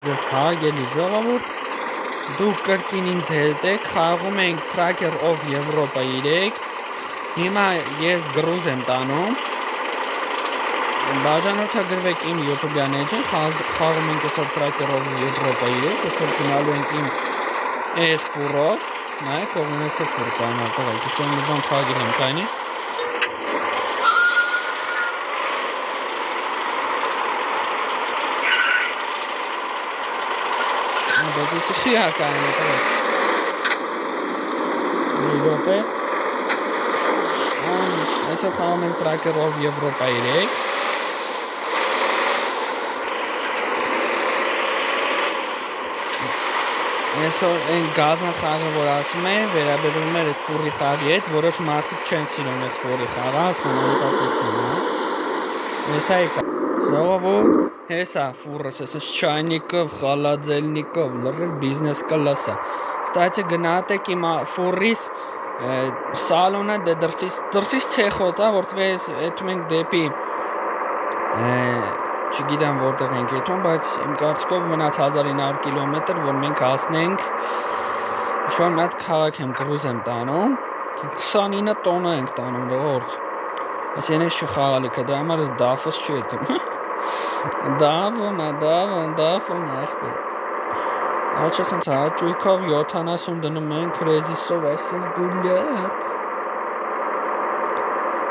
ձեզ հարգելի ժողովուրդ, դուք կրկին ինձ հետ եք, խաղում ենք Tracker of Europa 3, հիմա ես գրուզ եմ տանում, բաժանորդագրվեք իմ YouTube-յան էջին, խաղում ենք այսօր Tracker of Europa 3, այսօր գնալու ենք իմ այս ֆուրով, նայեք, ողնեն այսօր ֆուր կան արտղայք, ես մի բան թագել եմ կայնի, բայց եսի խի հակային է տղեկ, մի ռոպ է, այսօր խաղում ենք Tracker of Europa 3, այսօր են գազան խաղը, որ ասում է, վերաբերում էր այս ֆուրի խաղի հետ, որոշ մարդիկ չեն սիրում այս ֆուրի խաղը, ասում են անկապություն, հեսա եկա, ժողովուրդ, հեսա ֆուրս, հեսա շայնիկով, խալաձելնիկով, լրիվ բիզնես կլասա, ստացի գնատեք իմ ֆուրիս սալոնը դրսից ցեխոտա, որտեղ եթում ենք դեպի չգիտեմ որտեղ ենք եթում, բայց իմ կարծիքով մնաց 1900 կիլոմետր, որ մենք հասնենք շոր մի հատ քաղաք եմ գրուզ եմ տանում, 29 տոննա ենք տանում ժողովուրդ, այս ենես չխաղալիքը, դրա համար ես դաֆոս չի եթում, դավոն ախպեր, Աչա սենց հաճույքով 70 դնում են քրեզիսով այսպես գուլյատ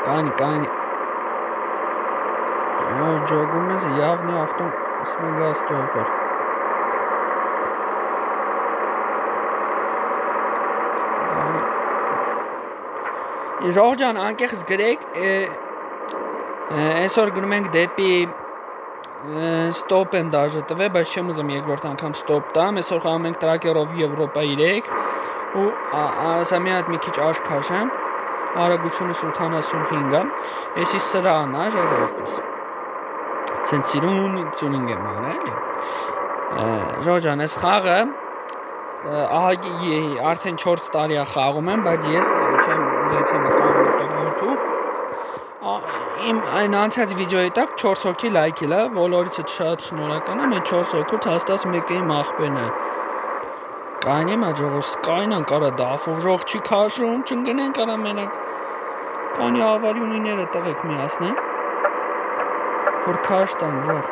Կանի Ջոգում ես явный авто смегастопер Ժողովուրդ ջան, անկեղծ գրեք այսօր գնում ենք դեպի Ստոպ եմ դաժե տվել, բայց չեմ ուզում երկրորդ անգամ ստոպ տամ, այսօր խաղում ենք Tracker of Europa 3 ու ասա մի հատ մի քիչ աշկ քաշեմ, արագությունս 85 է, եսի սրան է, ժողովուրդս, սենց սիրուն ծունինգ եմ արել, ժողովուրդ ջան, այս խաղը արդեն 4 տարի է խաղում եմ, բայց ես չեմ ուզեցեմ YouTube Իմ այն անցած վիդեոյի տակ 4 հոգի լայքել է, բոլորիցդ շատ շնորհակալ եմ, այդ 4 հոգուց հաստատ մեկը իմ աղբերն է։ Կայնի մա ժողովուրդ, կայնան կարա դաֆով ժող չի քաշում, չընկնեն կարա մենակ։ Կանի ավարյունիները տղեկ միացնեն, որ քաշ տան ժող։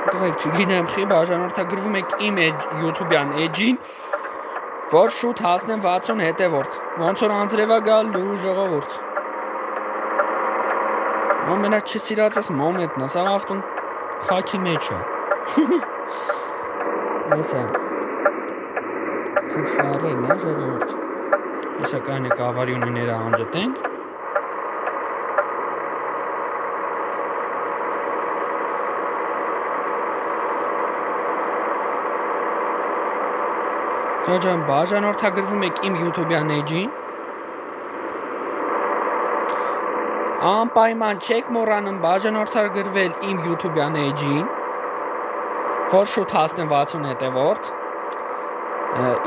Տղեկ չգիտեմ խի, բաժանորդագրվում եք իմ YouTube-յան էջին, որ շուտ հասնեմ 60 հետևորդ, ոնց որ անձրև է գալու ժողովուրդ։ Ամենակ չսիրածս մոմենտն է, սա ավտոն քաքի մեջ է։ Հեսա, ցից ֆարերն է ժողովուրդ։ Հեսա կային եք ավարյունիները անջտենք։ Ջան, բաժանորդագրվում եք իմ YouTube-յան էջին Անպայման չեք մոռանում բաժանորդագրվել իմ YouTube-յան էջին որ շուտ հասնեմ 60 հետևորդ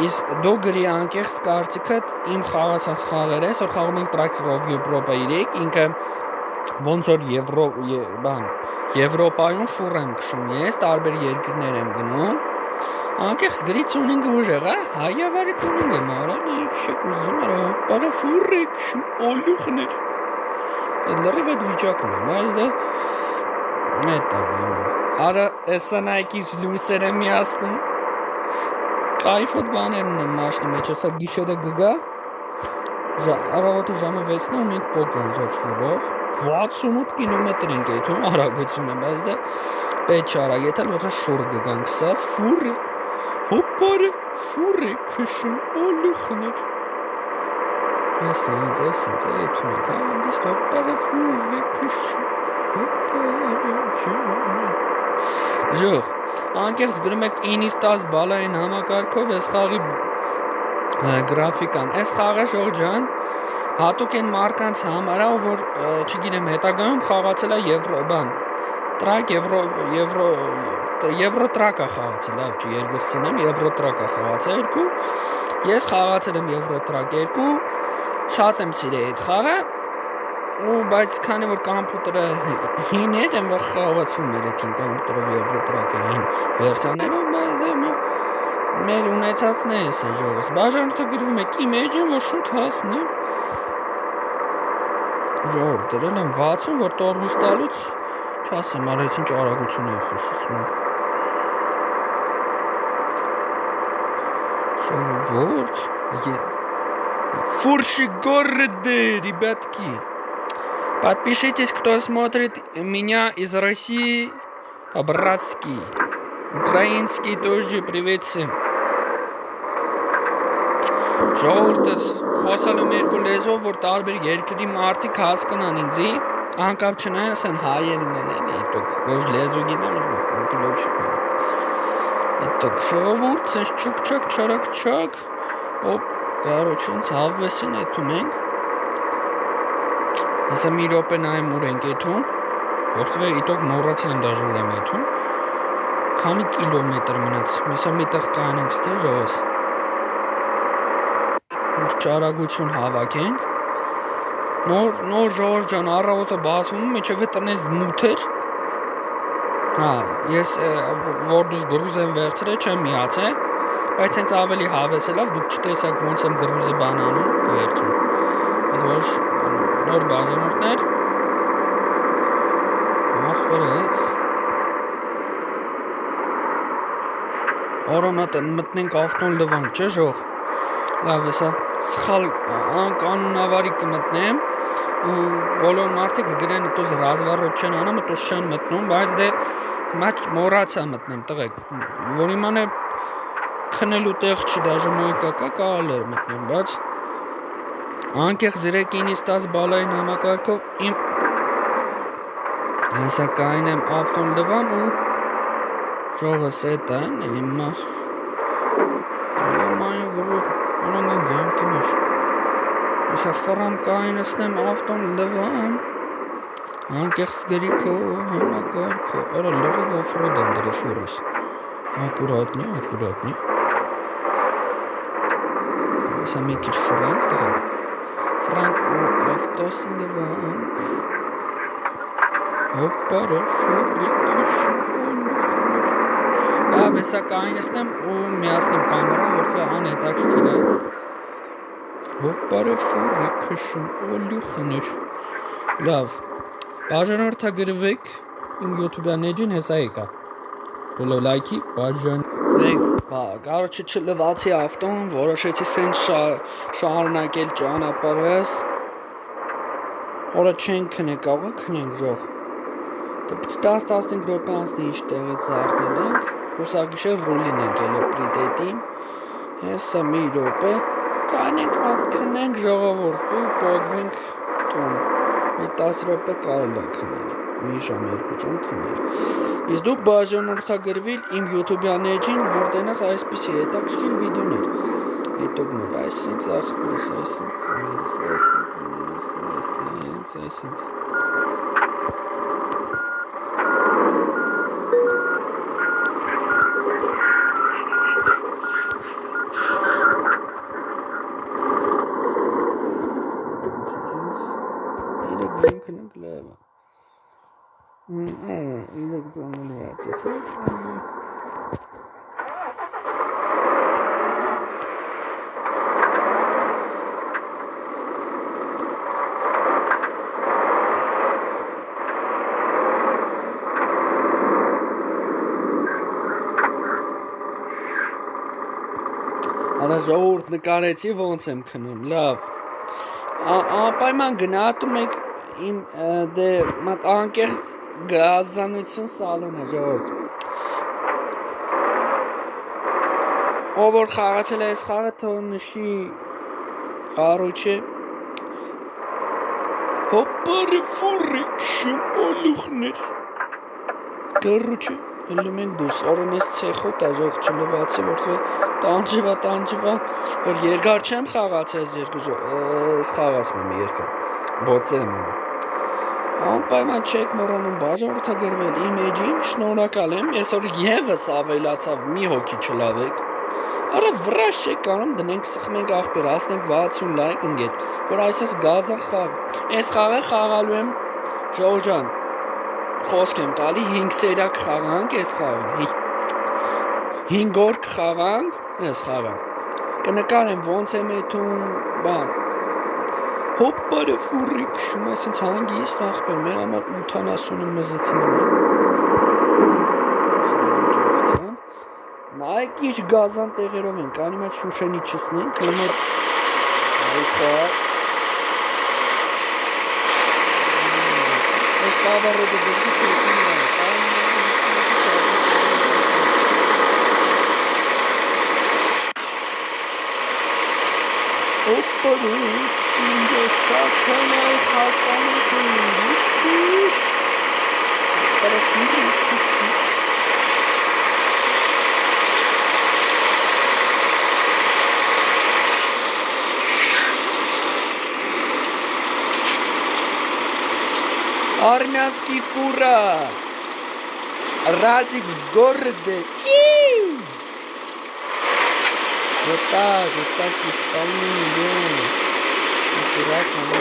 իսկ դու գրի անկեղծ կարծիքդ իմ խաղացած խաղերը այսօր խաղում ենք Tracker of Europa 3 ինքը ոնց որ Եվրոպայում ֆուր եմ քշում ես տարբեր երկրներ եմ գնում Անկեղծ գրի ծունինգը ուժեղ է, հայավարի ծունինգ եմ արել, շեք ուզում արա, պարա ֆուր է քշում, ոլուխներ Այդ լրիվ այդ վիճակում եմ, այս դա Էտ Արա, էսա նայքիչ լուսեր եմ միասնում Կայֆոտ բաներն եմ մաշնի մեջ, ասա գիշերը գգա Արաղոտի ժամը 6-ն ու մենք պոկվեն ջոջ ֆուրով 68 կիլոմետր ենք եթում արագություն եմ, այս դա պետ չարագ եթալ, որը շուր գգանք սա, ֆուր է Հոպարը ֆուր է քշում, ոլուխներ Այսինչ, եթում ենք, հանդիստ հոպարը ֆուր է քշում, հոպարը Ժող, անկեղծ գրում եք 9-ից 10 բալային համակարգով ես խաղի գրաֆիկան, այս խաղը ժող ջան հատուկ են մարկանց համար, որ չգիտեմ հետագայում խաղացել է Տրակ Եվրոտրակա խաղացել, լավ չի երկուսին եմ, Եվրոտրակա խաղացել երկու, ես խաղացել եմ Եվրոտրակ երկու, շատ եմ սիրել այդ խաղը, ու բայց քանի որ կոմպյուտերը հին էր, եմ որ խաղացվում էր այդ կոմպյուտերով երկրորդ վերսիաներով, բայց մեր ունեցածն է էս է ժողովս։ Բաժանորդը գրվում է image-ին, որ շուտ հասնի։ Ժողով դրել եմ 60, որ տորմուզ տալուց չասեմ, արեց ինչ արագություն է խոսում։ Ժողովուրդ, фурши города, ребятки. Подпишитесь, кто смотрит меня из России по-братски. Украинский тоже привет всем. Ժողովուրդս խոսալու երկու լեզվով, որ տարբեր երկրի մարդիկ հասկանան ինձի, անկապ չնայած ասեն հայերին են էլի, դուք ոչ լեզու գիտեմ, ոչ Դուք ժողովուրդ, սենց չուկ-չակ, չարակ-չակ, ոպ, կարոչ ինձ հավվեսին էթում ենք, հեսա մի ռոպե նայեմ ուր ենք էթում, որտվե իտոք մորացին եմ դաժուր եմ էթում, քանի կիլոմետր մնաց, հեսա մի տեղ կայնենք ստե ժողոս, ճարագություն հավաքենք, նոր ժողոր ճան առավոտը բացվում, մեջև է տնես մութ էր, ես որ դուս գրուզ եմ վերցրել չեմ միացել, բայց հենց ավելի հավեսելով դուք չտեսակ ոնց եմ գրուզը բանանում վերջում, ես որ նոր բաժանորդներ, ախպերեց, օրոնատ մտնենք ավտոն լվանք, չէ ժող, լավ եսա սխալ անկանունավարի կմտնեմ, ու բոլոր մարդիկ գրեն ըտոզ ռազվարոտ չեն անում, ըտոզ չեն մտնում, բայց դե մորացա մտնեմ տղեք, որ իման է քնելու տեղ չի, դաժը մոյկակա կարալ է մտնեմ, բայց անկեղ 3-9 բալային համակարգով իմ հեսա կային եմ ավտոն լվամ ու ժողս էտ այն իմա այն որով անանգան գամքի մեջ հեսա ֆրամ կայնսնեմ ավտոն լվամ անկեղծ գրիքո համակարգը արա լրիվ օֆրոդ եմ դրի շուրս ակուրատնի հեսա մի քիչ ֆրանկ տղակ Frank ու ավտոս լվանք հոպարը լավ հեսա կայնսնեմ ու միացնեմ կամերան որտեղ անհետաքրքիր է հոպարը ֆուրի քշում օլյուխներ լավ բաժանորդագրվեք իմ YouTube-յան էջին հեսա եկա դոլո լայքի բաժանեք Կարոչը չլվացի ավտոն, որոշեցի սենց շարունակել ճանապարհս Օրը չենք քնենք, աղա քնենք ժող 10-15 րոպե անցնի ինչ տեղից զարթնել ենք Հուսագիշեր ռուլին ենք ելը պրիտետին Հեսա մի րոպե Կանենք ված քնենք ժողովուրդ ու պոգվենք տուն Մի 10 րոպե կարել է քնել Մի ժամ երկու ժամ քնել Իսկ դուք բաժանորդագրվիլ իմ YouTube-յան էջին, որ տենաս այսպիսի հետաքրքիր վիդեոներ Հետոգներ, այսինց ախպերս, այսինց Արա ժողորդ նկարեցի ոնց եմ քնում, լավ Անպայման գնատում եք իմ դե մատ անկեղծ գազանություն սալոն է ժողորդ Ով որ խաղացել է այս խաղը թող նշի Կարոչը Հոպարը ֆուրի քշում օլուխներ Կարոչը հելում ենք դուս Օրենես ցեխոտ է ժող չլվացի որտվե տանջվա որ երկար չեմ խաղացել այս երկու այս խաղացում եմ երկար բոցել եմ Անպայման չեք մոռանում բաժանորդագրվել իմ էջին շնորհակալ եմ այսօր եւս ավելացավ մի հոգի չլավեք Արա վրաշ չեք անում, դնենք սխմենք աղբեր, ասնենք 60 լայք ընգեր, որ այսպես գազան խաղ, այս խաղը խաղալու եմ, Ժողովուրդ ջան, խոսք եմ տալի 5 սերակ խաղանք այս խաղը, 5 օր կխաղանք այս խաղը, կնկարեմ ոնց եմ էթում, բան, հոպպարը ֆուրի քշում, այսինց հանգիստ աղբեր, մեր համար 80-ը մզեցնում ենք, նայք ինչ գազան տեղերով ենք, անի մատ շուշենի չսնենք, մեր մոտ այս բավարոդը դզգի թեքին նայք, Հոպպարը սինգը շաքեն այ խասան է կնիրի, հոպպարը ֆուրի քշի, Армянский фура, Радик в городе. Вот так исполнение. Аккуратно.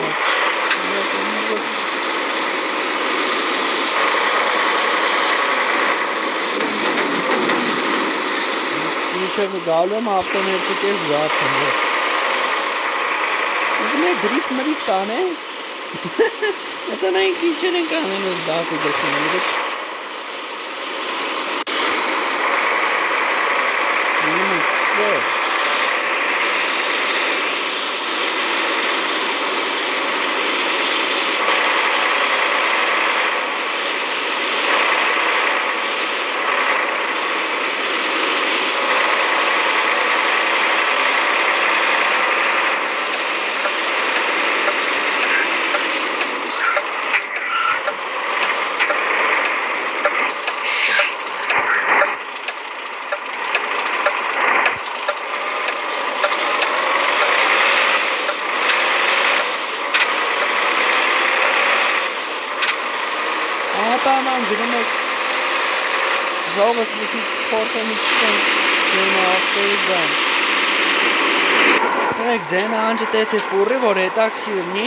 Ничего, галем автомобиль के जात हैं. इसमें ड्रिफ्ट ताने. ऐसा नहीं खींचे नहीं कहने में दाफी देखने में Պաման գրում եք ժողովս մի քիչ փորձեմ իջնեմ ձենը ավտոյի բան Կրեք ձենը անջտեց է ֆուրի, որ հետաքրքիրնի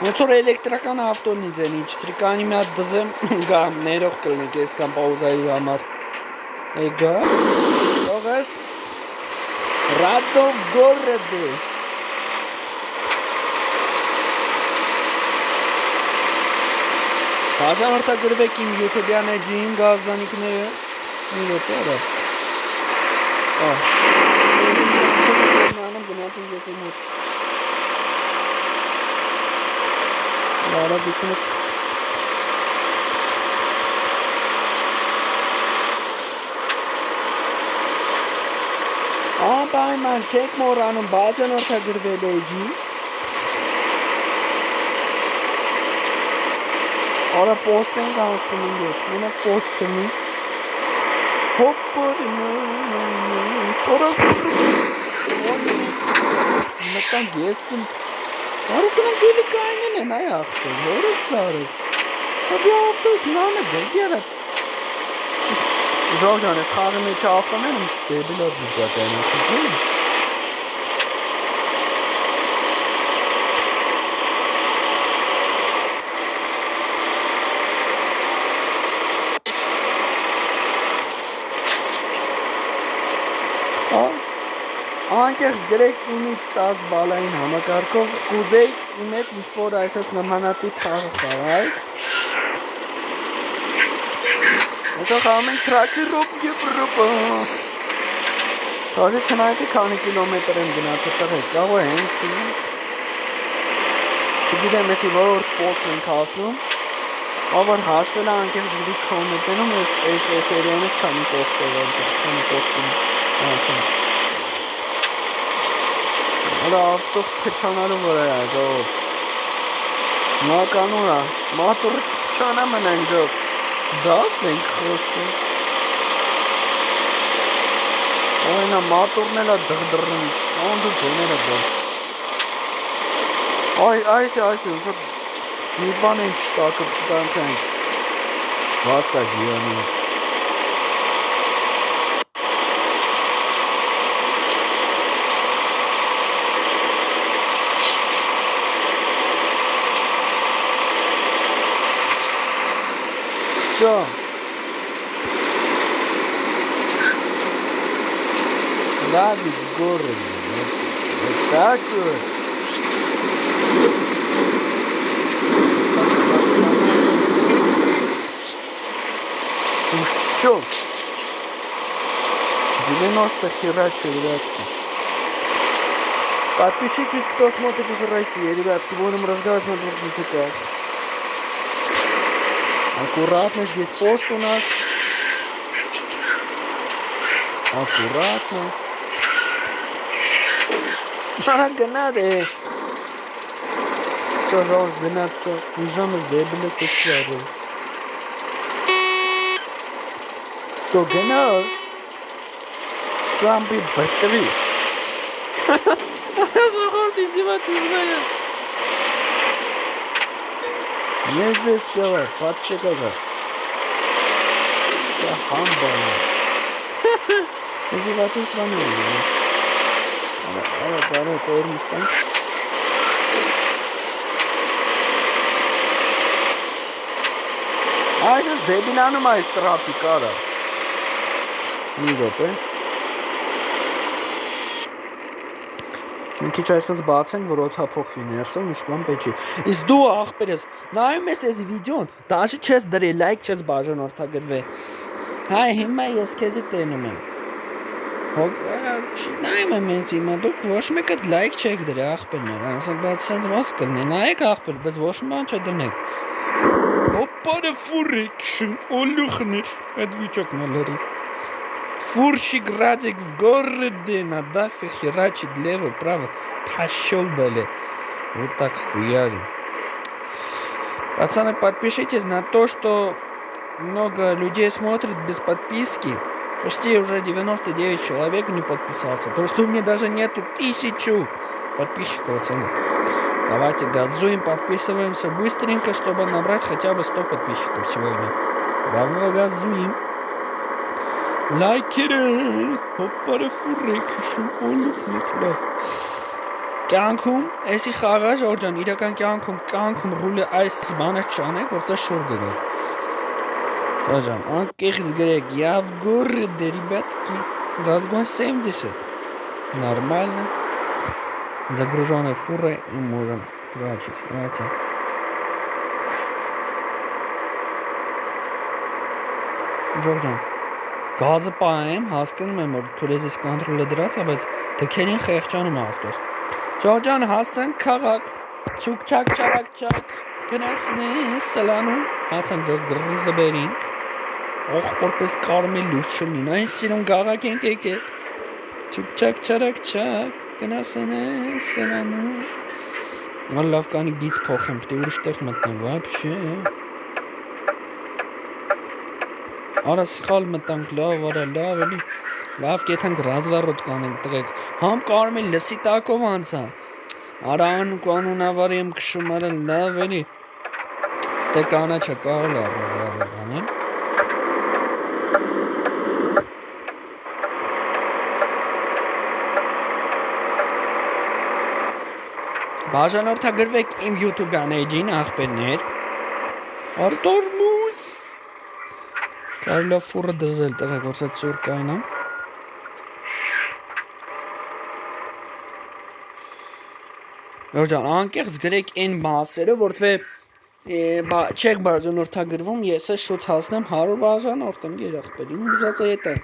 ոնց որ էլեկտրական ավտոնի ձեն իջցրի, կանի մի հատ դզեմ գամ, ներող կլնեք ես կամ պաուզայի համար Էգա Ժողովս Ռադով գորդ է Բաժանորդագրվեք իմ YouTube-յան էջին գազդանիքները մի րոպե գնացին ես եմ ուր Լարագությունը Պայման չեք մորանում բաժանորդագրվել էջիս Ora post ենք անցնում ինձ, մենակ post չունի Հոպպորը Ora Մտանք ես եմ Արասынан գիլի կայնին են այ աղբեր, հորս սարով Տավի ավտոյս նանը բերգերը Ժող ջան, ես խաղի մեջ ավտոմեն եմ չտեբիլա դիջակային ասում Անկեղծ գրեք ինից 10 բալային համակարգով կուզեիք իմ հետ ինչ-որ այսպես նմանատիպ խաղը խաղայք Այսօր խաղում ենք թրակերով Եվրոպա Թաժի չնայեցի քանի կիլոմետր եմ գնացել տղեկ, կարող է հենց Չգիտեմ էսի որ պոստ ենք հասնում Ավոր հաշվել է անկեղծ գրի կոմետենում ես էրյանից քանի պոստ է քանի պոստում հասում Ora avtos փչանալու վրա է, ժողով Նականուրա, մատուրը չփչանամ են ժող Դաս ենք խոսում Այնա մատուրն էլա դղդրն, անդու ձեները բան Այս մի բան ենք տակը պտանք ենք Վատա գիանի հետ Всё. Ради горы. Вот так вот. Всё. 90 херачу, ребятки. Подпишитесь, кто смотрит из России, ребятки. Будем разговаривать на двух языках. Аккуратно, здесь пост у нас. Аккуратно. Гнады. Все, Жорж, гнать все. Уезжаем из Дебеля специально. Кто гнал? Сам бы быстрее. Жорж, издеваться из меня. Не здесь сказать, подчекай. Хамбана. Издеваться с вами. Давай, тормозь. Сейчас Դեբիլանում այս տրաֆիկ արա։ Մի րոպե։ Մի քիչ այսպես բացենք, որ օդափոխվի ներսը, ինչ բան պետք չի։ Իսկ դու ախպերս, նայում ես այս վիդեոն, դաժե չես դրել, լայք չես բաժանորդագրվել։ Հայ, հիմա ես քեզի տենում եմ։ Նայում եմ ինձ հիմա, դուք ոչ մեկը լայք չեք դրել, ախպերներ, ասենք, բայց սենց մաս կլնի, նայեք ախպեր, բայց ոչ մի բան չդնեք։ Опара фурикшн, олюхнер, отвечок на лариф. Фурщик Радик в городе, на дафе херачит лево, право, пошел, блядь. Вот так хуярим. Пацаны, подпишитесь на то, что много людей смотрит без подписки. Почти уже 99 человек не подписался. То, что у меня даже нету 1000 подписчиков, пацаны. Давайте газуем, подписываемся быстренько, чтобы набрать хотя бы 100 подписчиков сегодня. Давай газуем. Лайкերը, հոպարը ֆուրեք, շում օլուխնեք լավ։ Կյանքում, էսի խաղա Ժորջան, իրական կյանքում ռուլը այս բանը չանեք, որտեղ շուր գնեք։ Ժորջան, անկեղծ գրեք, яв городе, ребятки, разгон 70. Нормально. Загруженной фурой и можем врачить. Давайте. Ժորջան, գազը պահեմ, հասկանում եմ, որ թուրեզիս կոնտրոլը դրած է, բայց դքերին խեղճանում է ավտոս։ Ժորջան, հասանք քաղաք, չուկ-չակ, չարակ-չակ, գնացնես, սլանում, հասանք ձեր գրուզը բերինք, օխ, որպես կարմի լուրջ չլին, այն սիրում քաղաք ենք եկել, չուկ-չակ, չարակ-չակ, գնացնես, սլանում, լավ կանի գից փոխեմ, պտի ուրիշ տեղ մտնեմ, վաբշե։ Արա սխալ մտանք, լավ, արա, լավ, էլի, լավ կեթանք ռազվարոտ կանենք տղեք, համ կարում է լսի տակով անցա, արա անուն ավարի եմ կշում, արա, լավ, էլի, ստե կանա չա կարել է ռազվարոտ անեն, բաժանորդագրվեք իմ YouTube-յան էջին, ախպերներ, արա տորմուս, Կարլով ֆուրը դզել տղեք, որսա ծուր կայնա։ Ժորջան, անկեղծ գրեք են մասերը, որտվե չեք բաժանորդագրվում, ես է շուտ հասնեմ 100 բաժանորդեմ երախպեր, իմ ուզած է ետ է։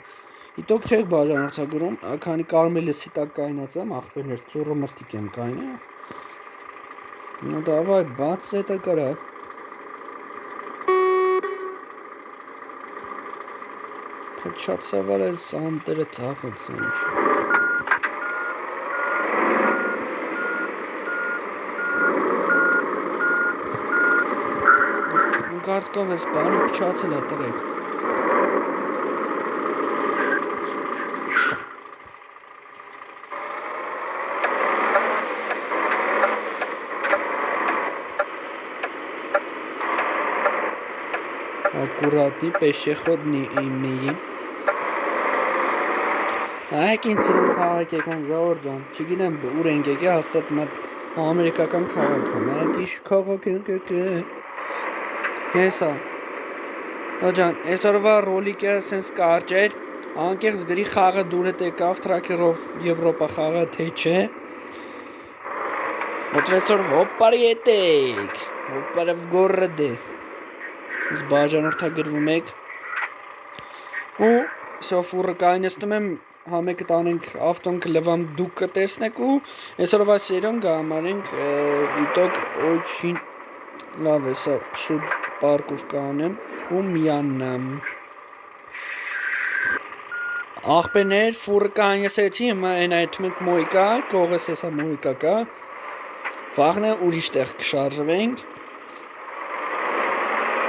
Իտոք չեք բաժանորդագրում, քանի կարում է լսի տակ կայնած եմ, ախպերներ ծուրը մրտիկ եմ կայնա։ Ну давай, բաց հետը կրա։ Չացավար էլ սանտերը թաղեց ինչ։ Կարտկով ես բանը պչացել է տղեք։ Аккуратный, пешеходный имеем. Այք ինձ սիրում քաղաք եկան Ժորջան, չգիտեմ ուր ենք եկե, հաստատ մատ ամերիկական քաղաք են, այք իշ քաղաք ենք եկե, հեսա, Ջան, այսօրվա ռոլիկը սենց կարճ էր, անկեղծ գրի խաղը դուրը տեկավ թրակերով Եվրոպա խաղը թե չէ։ Մոտրեսոր հոպարի етեք, հոպարը в городе։ Սենց բաժանորդագրվում եք։ Ու սոֆուրը կայնստում եմ համեկը տանենք ավտոն կլվամ դուք կտեսնեք ու այսօրվա սերիոն գամանենք իտոք очень լավ է սա շուտ պարկով կանեմ ու միաննամ։ Աղբերներ, ֆուրը կանյսեցի, հիմա այն այդում ենք մոյկա, կողս եսա մոյկա կա, վաղն է ուրիշ տեղ կշարժվենք,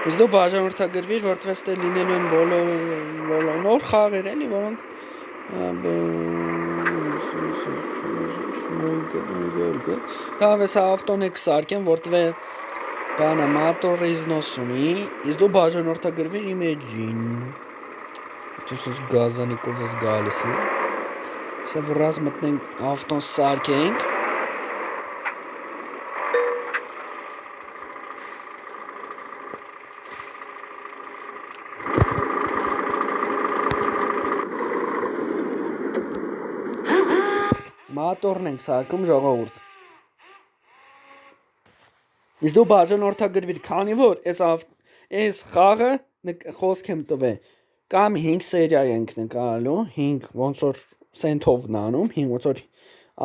ես դու բաժանորդագրվիր, որտվես տեղ լինելու են բոլոր նոր խաղեր էլի, որոնք լավ եսա ավտոն է կսարկեմ, որտվե բանա մատորը իզնոս ունի, ես դու բաժանորդագրվիր իմ էջին Դուսս գազանիկով ես գալիս է Սա վրազ մտնենք ավտոն սարկենք Մատորն ենք սարկում ժողովուրդ Ես դու բաժանորդագրվիր քանի որ այս խաղը խոսք եմ տվե Կամ 5 սերիա ենք նկարալու, 5 ոնց որ սենթով նանում, 5 ոնց որ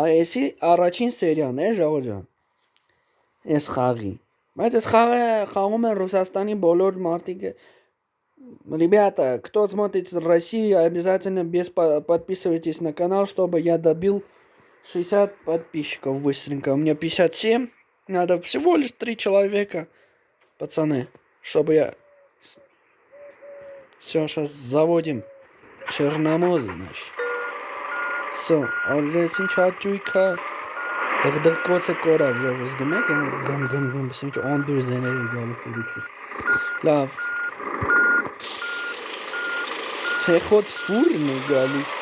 այսի առաջին սերիան է ժողովուրդ ջան։ Այս խաղի։ Բայց այս խաղը խաղում են Ռուսաստանի բոլոր մարդիկ Ребята, кто смотрит Россию, обязательно без подписывайтесь на канал, чтобы я добил 60 подписчиков быстренько. У меня 57, надо всего лишь 3 человека, пацаны, чтобы я Все, сейчас заводим Черномозы, значит. Все, орեցին չաճույքա դղդղկոցը կորավ ժողովուրդ զգում եք գմ բսեմ ինչ անդուր զեների գալու ֆուրիցս լավ ցեխոտ ֆուրն է գալիս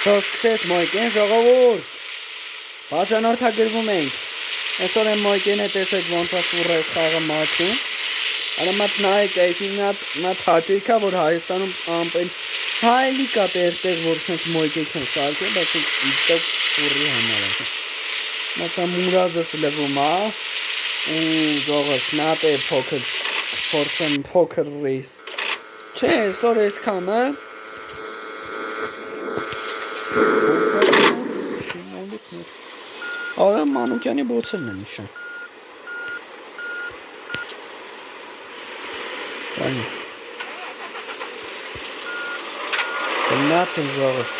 Սկսեց մոյկեն ժողովուրդ Բաժանորդագրվում ենք Այսօր եմ մոյկեն է տեսեք ոնց է ֆուրը այս խաղը մաքրում Արա մատ նայեք այսի մատ հաճույքա որ Հայաստանում ամպեն հայլի կա տեղ որ սենց մոյկեք են սարկել բայց սենց իտոք ֆուրի համար է Մացա մուրազս լվում ա ու ժողս նատ է փոքր փորձեմ փոքր ռեյս Չէ այսօր այս կամը Արա Մանուկյանի բոցերն են նշան Բանի Գնաց եմ ժողս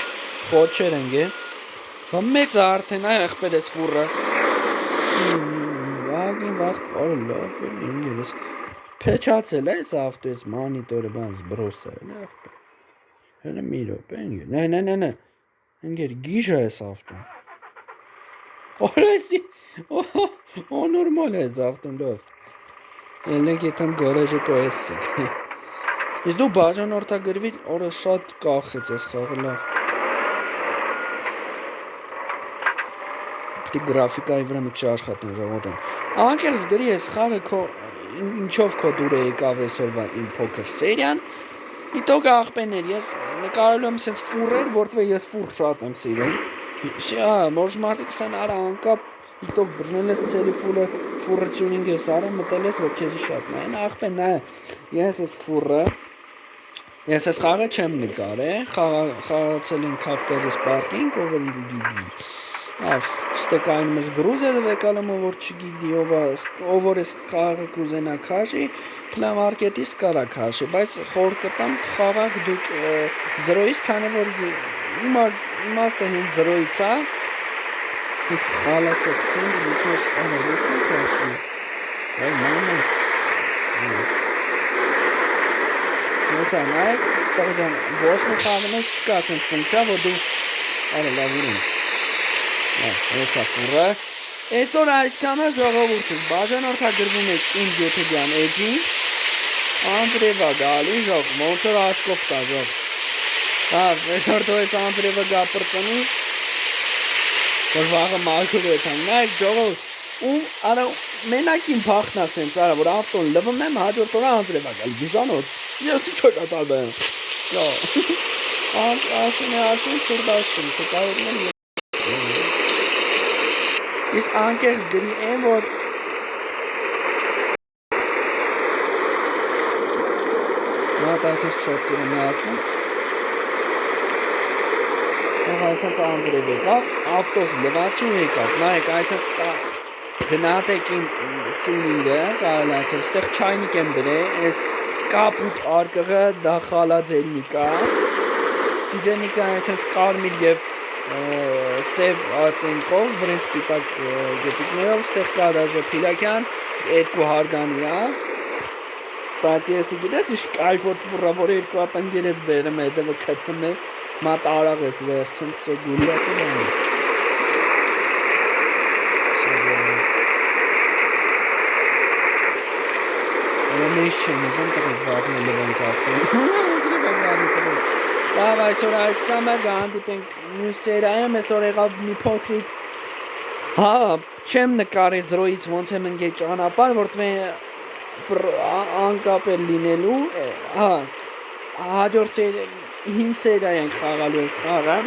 Խոչեր ենք է Բա մեծ արդեն այ եղբեր ես ֆուրը Ագին վաղտ Արա լավ էլ ինգեր ես Փեչացել է ես ավտո ես մանիտորը բանս բրոսը էլ եղբեր Հենը մի ռոպ է ինգեր Նե Ինգեր գիժա ես ավտո Օրեսի O normal է այս ավտոն լավ Ելնենք եթան գարաժը կոեսիկ Իսկ դու բաժանորդագրվիր, օրը շատ կախեց ես խաղը լավ։ Պետք է գրաֆիկայի վրա մի քիչ աշխատեմ ժողովուրդ։ Անկեղծ գրի ես խաղը քո ինչով քո դուր եկավ այսօրվա իմ փոքր սերիան։ Իտոգ աղբերներ, ես նկարելու եմ sense ֆուրեր, որտեղ ես ֆուր շատ եմ սիրում։ Շա, ոչ մարդիկ ասեն արա անկապ իտոգ բռնել ես ցելի ֆուրը tuning ես արել, մտել ես որ քեզի շատ նայեն, աղբեր նայ։ Ես ես ֆուրը Ես այս խաղը չեմ նկարել, խաղացել եմ Կավկասոս պարկինգ, ով ինձ գիտի։ Ավ, ստեկայնում ես գրուզ է վեկալում, որ չգիտի, ով որ ես խաղը կուզենա քաշի, պլամարկետից կարա քաշի, բայց խոր կտամ խաղակ դուք 0-ից, քանի որ իմաստը հենց 0-ից է, ցից խալաստը կցին, ռուշնոս քաշվի։ Այ մաման։ Ես անայք, տղջան, ոչ մի խաղն ես չկա ասենց ֆունկցիա, որ դու արը լավ ուրին։ Ես ասուրը։ Այսօր այսքանը ժողովուրդս բաժանորդագրվում եք իմ YouTube-յան էջին, Անդրևա գալի ժող, ոնցոր աշկով կա ժող։ Այսօր դու ես Անդրևա գա պրծնի, որ վաղը մարկուր եթան, նայք ժողով, արա մենակ իմ պախն ասենց, արա, որ ավտոն լվում եմ, հաջորդ օրը Անդրևա գալի, բիժանոտ, ես ինչ որ կատարվել եմ, ասին, սուրդաշին, կտարողն եմ, Իսկ անկեղծ գրի են, որ Մատ այսպես չոտքերը միասնում Հող այսպես Անդրև եկավ, ավտոս լվացու եկավ, նայեք այսպես գնատեք իմ ծունինգը, կարել ասել, ստեղ չայնիկ եմ դրե, ես կապուտ արկղը դա խալաձելնիկա, սիջենիկը այսպես կարմիր և սև ացենքով, վրեն սպիտակ գետիկներով, ստեղ կա դաժե պիլակյան, երկու հարգանի է, ստացի եսի գիտես, իշ կայվոտ վրա, որ երկու ատանգեր ես բերեմ հետևը կծում ես, մատ արաղ ես վերցում, սո գուլյատի բանի։ Սո ժողորդ։ Որոն ես չեմ ուզեմ տղեք վաղն է լվանք ավտոն, ոնցրև է գալի տղեք։ Լավ այսօր այս կամը գանդիպենք մյուս սերայում, այսօր եղավ մի փոքրիկ չեմ նկարի 0-ից ոնց եմ ընկե ճանապար, որտվեն անկապ է լինելու, հաջոր 5 սերայ ենք խաղալու ես խաղը,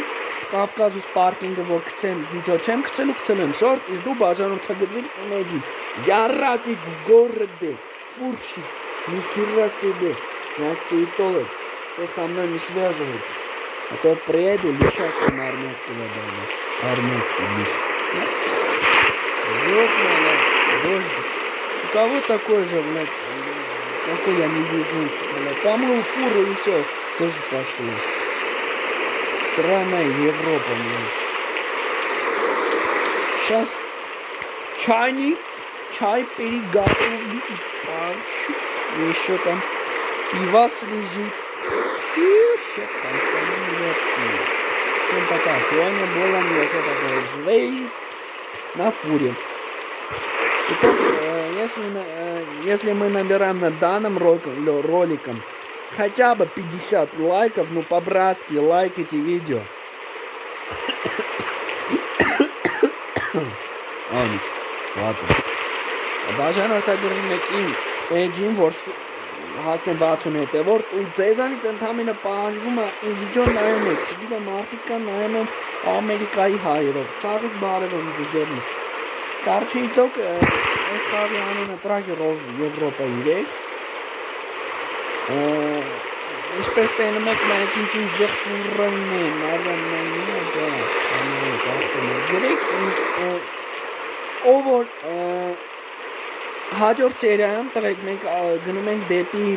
Կավկասոս պարկինգը որ կցեմ վիդեո չեմ կցելու եմ շորտ, իսկ դու բաժանորդագրվիր իմ էջին, Գարրատիկ в городе, фурщик, ни хера себе, нас суетолог, то со мной не связывайтесь, а то приеду, лишаться армянского дома, армянский лиш. Вот, блядь, дождик. У кого такой же, блядь, какой я невезучий, блядь, помыл фуру и все, тоже пошло. Сраная Европа, блядь. Сейчас чайник, чай переготовлю и парщу. Еще там пивас лежит. И вообще кайфану, блядь. Всем пока. Сегодня было небольшой такой рейс на фуре. Итак, если мы набираем над данным роликом хотя бы 50 лайков, ну по-братски лайкайте видео. Ничего, ладно. Բաժանորդագրվում եք իմ էջին, որ հասնեմ 60 հետևորդ ու ձեզանից ընդամենը պահանջվում է իմ վիդեոն նայում եք, չգիտեմ մարդիկ կան նայում են Ամերիկայի հայերով, սաղիկ բարև եմ ջիգերն։ Կարճի իտոք այս խաղի անունը տրագերով Եվրոպա 3 Ինչպես տենում եք նայեք ինչ ուժեղ ֆուրն է, գրեք ով որ հաջորդ սերիայում տղեկ մենք գնում ենք դեպի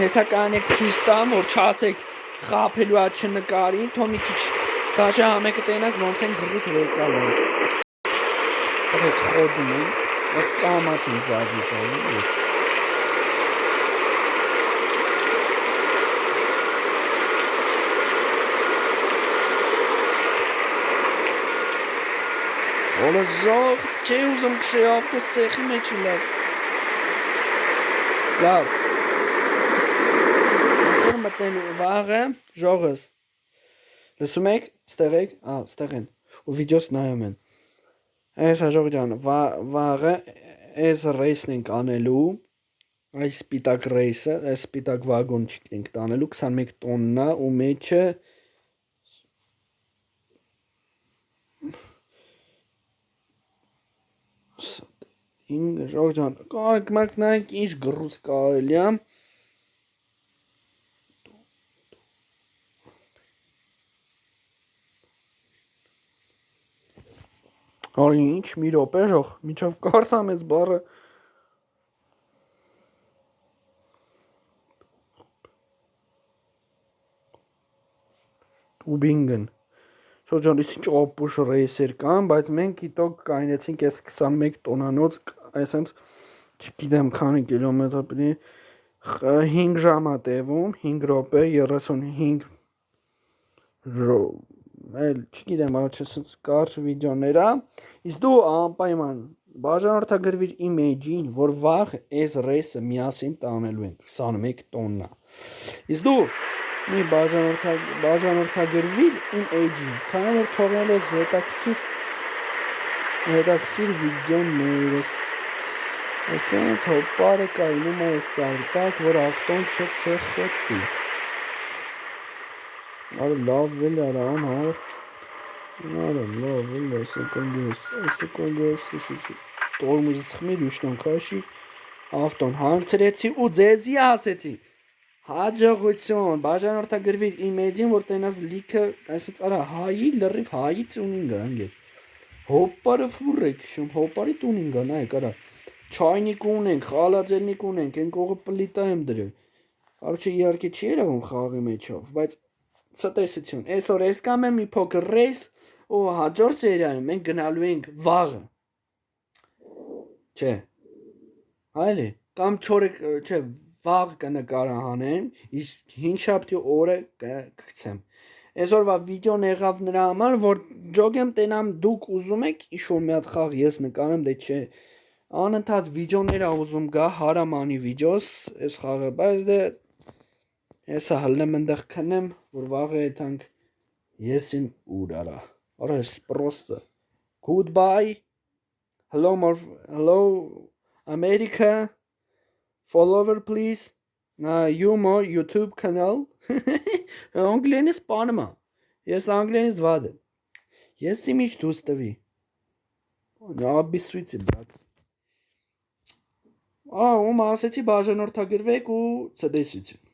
հեսական եք ցույց տամ, որ չասեք խափելու ա չնկարի, թո մի քիչ դաժե համեկը տենակ ոնց են գրուզ վեկալում։ Տղեկ խոդում ենք, բայց կամաց ենք զադնի տանում։ Որը ժող չի ուզում կշի ավտոս սեխի մեջ ու լավ։ մտնել վաղը ժողս։ Լսում եք, ստեղ եք, ստեղ են։ Ու վիդեոս նայում են։ Այս հաջող ջան, վաղը այս ռեյսն ենք անելու, այս սպիտակ ռեյսը, այս սպիտակ վագոնчик ենք տանելու 21 տոննա ու մեջը Ժողովուրդ ջան, կարք նայեք ինչ գրուս կարելի է։ Արի ինչ մի րոպե ժող, միջով կարդամ այս բառը։ Տուբինգեն։ Շոջան, ինչ ապուշ ռեյսեր կան, բայց մենք գիտոք կայնեցինք այս 21 տոնանոց, այսենց չգիտեմ քանի կիլոմետր պիտի 5 ժամ է տևում, 5 րոպե 35 այլ չգիտեմ, այսպես կարճ վիդեոներ է, իսկ դու անպայման բաժանորդագրվիր իմ էջին, որ վաղ այս ռեյսը միասին տանելու ենք 21 տոննա։ Իսկ դու մի բաժանորդագրվիր իմ էջին, քանի որ թողնելու ես հետաքրքիր վիդեոներս։ Այսենց հոպարը կայնում է այս սարտակ, որ ավտոն չցեխոտի։ Արը լավ էլ արան, հա։ Արը լավ էլ սեկոնդես, տորմուզը խմիր ուշտոն կաշի, ավտոն հանգցրեցի ու ձեզի ասեցի։ Հաջողություն, բաժանորդագրվիր իմ էջին, որ տենաս լիքը, այսպես արա հայի լրիվ հայի տունինգ անգել։ Հոպարը ֆուր է քշում, հոպարի տունինգ է, նայեք արա։ Չայնիկ ունենք, խալաձելնիկ ունենք, այն կողը պլիտա եմ դրել։ Կարոջը իհարկե չի երևում խաղի մեջով, բայց ցտեսություն։ Այսօր ես կամ եմ մի փոքր ռեյս ու հաջորդ սերիայում մենք գնալու ենք վաղը։ Չէ։ Այլի, կամ չորը, չէ, վաղ կնկարահանեմ, իսկ հինշաբթի օրը կգցեմ։ Այսօրվա վիդեոն եղավ նրա համար, որ ջոգեմ տենամ դուք ուզում եք ինչ-որ մի հատ խաղ ես նկարեմ, դե չէ։ Անընդհատ վիդեոներ ա ուզում գա, հարամանի վիդեոս, այս խաղը, բայց դե հեսա հլնեմ ընդեղ քնեմ, որ վաղը եթանք եսին ուր արա։ Արա ես պրոստը։ Goodbye. Hello America. Follower please. Yumo YouTube канал. Անգլերենից սպանում է։ Ես անգլերենից վատ եմ։ Ես իմիջ դուստվի։ Նաբիսույցի բրատ։ Ու ասեցի բաժանորդագրվեք ու ցտեսություն։